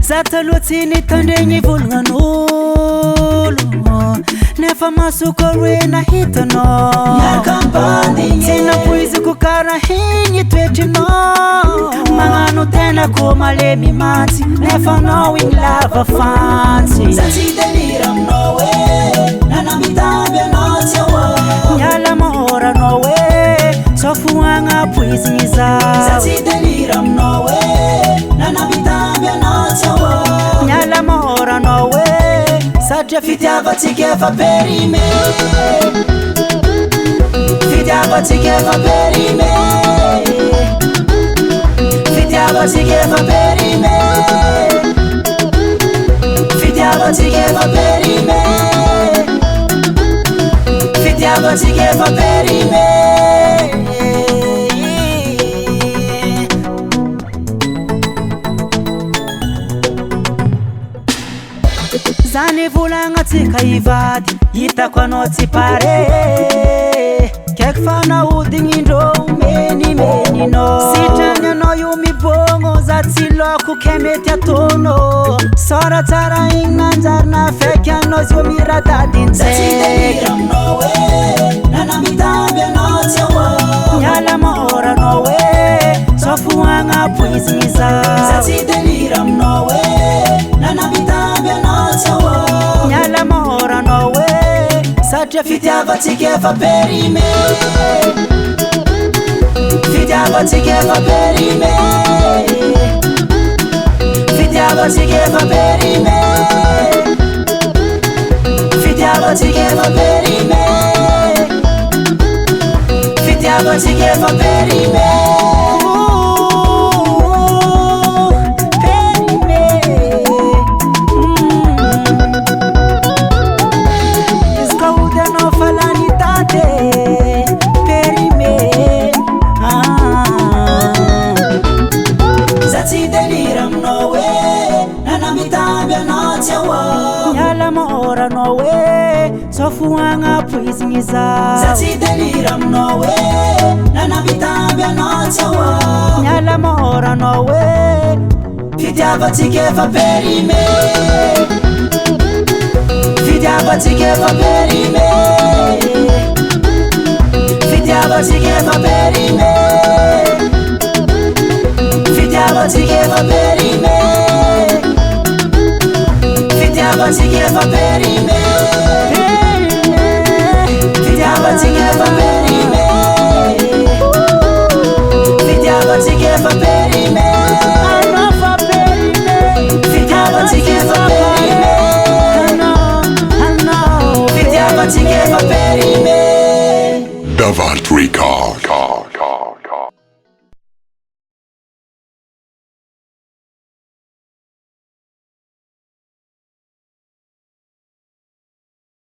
Zatalotini tandegny volgnan'olo nefa masoko rena hitanao Miarkampandigny tsy napoiziko karaha igny toetrinao magnano tenako malemy mantsy nefa anao igny lava fantsy Za tsy delira aminao nanamitamby anao tsy ahoa miala mahora anao sofoagna poizigny Za za tsy delira aminao nanamitamby anao tsy ahoa miala mahora anao satria Fitiavatsika efa perime Fitiavatsika efa perime Fitiavatsika efa perime Fitiavatsika efa perime Fitiavatsika efa perime Zany volagna tsika ivady hitako anao tsy pare kaiky fanahodigny indrô menimeninao sitrany anao io mibogno za tsy loko ke mety ataonao sora tsara igny nanjarina feky anao zio Za tsy delira miradadintseka aminao nanamitamby anao tsy ahoa miala mahora anao sofoagna poizigny Za za tsy delira aminao nanamitamby anao tsy ahoa miala mahora anao satria Fitiavatsika efa perime Fitiavatsika efa perime Fitiavatsika efa perime Fitiavatsika efa perime Fitiavatsika efa perime Za tsy delira aminao nanamitamby anao tsy ahoa miala mahora anao sofoagna poizigny Za za tsy delira aminao nanamitamby anao tsy ahoa miala mahora anao Fitiavatsika efa perime Fitiavatsika efa perime Fitiavatsika efa perime Fitiavatsika efa perime Fitiavatsika efa perime